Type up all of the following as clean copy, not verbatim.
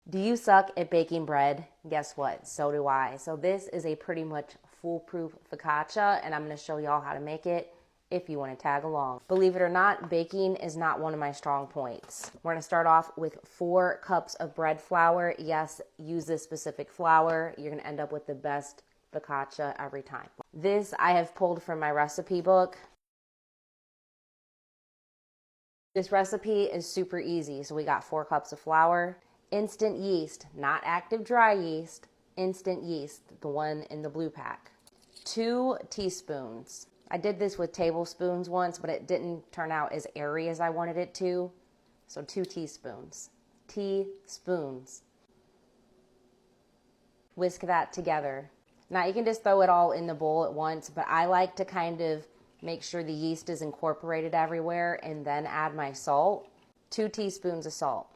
Do you suck at baking bread? Guess what? So do I. So this is a pretty much foolproof focaccia, and I'm going to show y'all how to make it if you want to tag along. Believe it or not, baking is not one of my strong points. We're going to start off with 4 cups of bread flour. Yes, use this specific flour. You're going to end up with the best focaccia every time. This I have pulled from my recipe book. This recipe is super easy. So we got 4 cups of flour. Instant yeast, not active dry yeast, instant yeast, the one in the blue pack. 2 teaspoons. I did this with tablespoons once, but it didn't turn out as airy as I wanted it to. So 2 teaspoons. Teaspoons. Whisk that together. Now you can just throw it all in the bowl at once, but I like to kind of make sure the yeast is incorporated everywhere and then add my salt. 2 teaspoons of salt.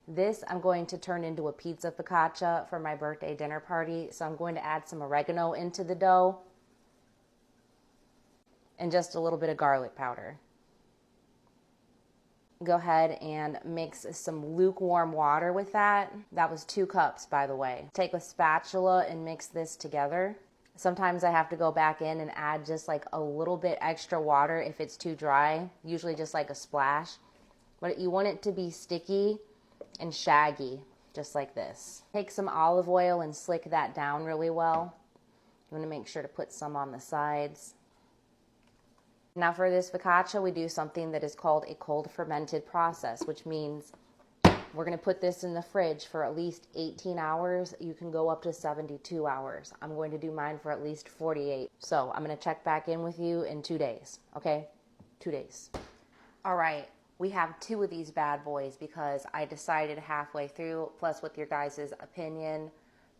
This I'm going to turn into a pizza focaccia for my birthday dinner party. So I'm going to add some oregano into the dough and just a little bit of garlic powder. Go ahead and mix some lukewarm water with that. That was 2 cups, by the way. Take a spatula and mix this together. Sometimes I have to go back in and add just like a little bit extra water if it's too dry, usually just like a splash. But you want it to be sticky and shaggy, just like this. Take some olive oil and slick that down really well. You want to make sure to put some on the sides. Now for this focaccia, we do something that is called a cold fermented process, which means we're going to put this in the fridge for at least 18 hours. You can go up to 72 hours. I'm going to do mine for at least 48. So I'm going to check back in with you in 2 days, okay? 2 days. All right. We have 2 of these bad boys because I decided halfway through, plus with your guys' opinion,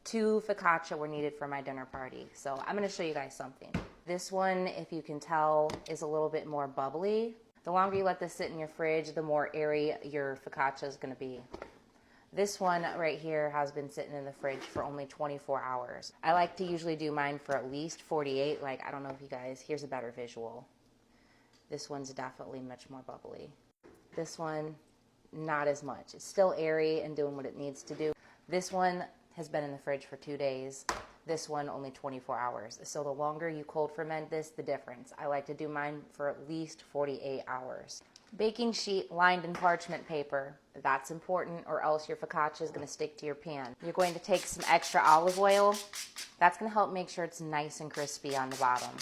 2 focaccia were needed for my dinner party. So I'm going to show you guys something. This one, if you can tell, is a little bit more bubbly. The longer you let this sit in your fridge, the more airy your focaccia is going to be. This one right here has been sitting in the fridge for only 24 hours. I like to usually do mine for at least 48. Like, I don't know if you guys, here's a better visual. This one's definitely much more bubbly. This one, not as much. It's still airy and doing what it needs to do. This one has been in the fridge for 2 days. This one only 24 hours. So the longer you cold ferment this, the difference. I like to do mine for at least 48 hours. Baking sheet lined in parchment paper. That's important, or else your focaccia is going to stick to your pan. You're going to take some extra olive oil. That's going to help make sure it's nice and crispy on the bottom.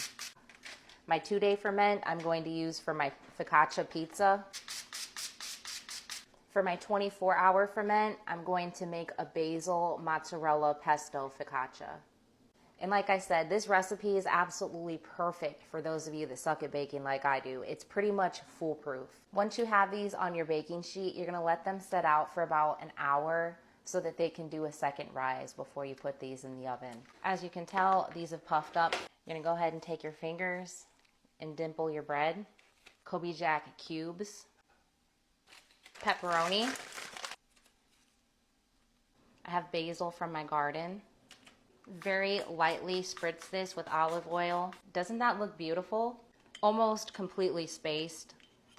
My 2-day ferment I'm going to use for my focaccia pizza. For my 24-hour ferment, I'm going to make a basil mozzarella pesto focaccia. And like I said, this recipe is absolutely perfect for those of you that suck at baking like I do. It's pretty much foolproof. Once you have these on your baking sheet, you're going to let them set out for about an hour so that they can do a second rise before you put these in the oven. As you can tell, these have puffed up. You're going to go ahead and take your fingers and dimple your bread. Kobe Jack cubes. Pepperoni. I have basil from my garden. Very lightly spritz this with olive oil. Doesn't that look beautiful? Almost completely spaced.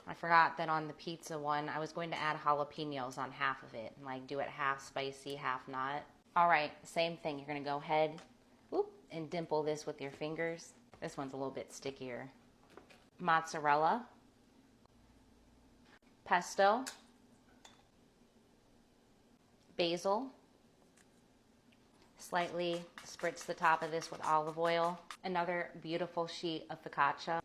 I forgot that on the pizza one, I was going to add jalapenos on half of it and like do it half spicy, half not. All right, same thing. You're gonna go ahead and dimple this with your fingers. This one's a little bit stickier. Mozzarella. Pesto. Basil. Slightly spritz the top of this with olive oil. Another beautiful sheet of focaccia.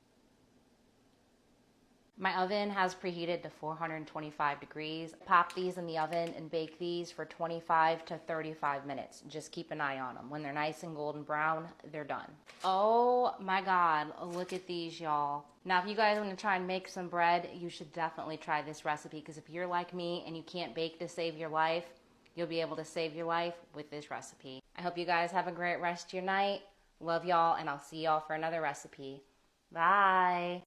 My oven has preheated to 425 degrees. Pop these in the oven and bake these for 25 to 35 minutes. Just keep an eye on them. When they're nice and golden brown, they're done. Oh my God, look at these, y'all. Now, if you guys want to try and make some bread, you should definitely try this recipe, because if you're like me and you can't bake to save your life, you'll be able to save your life with this recipe. I hope you guys have a great rest of your night. Love y'all, and I'll see y'all for another recipe. Bye.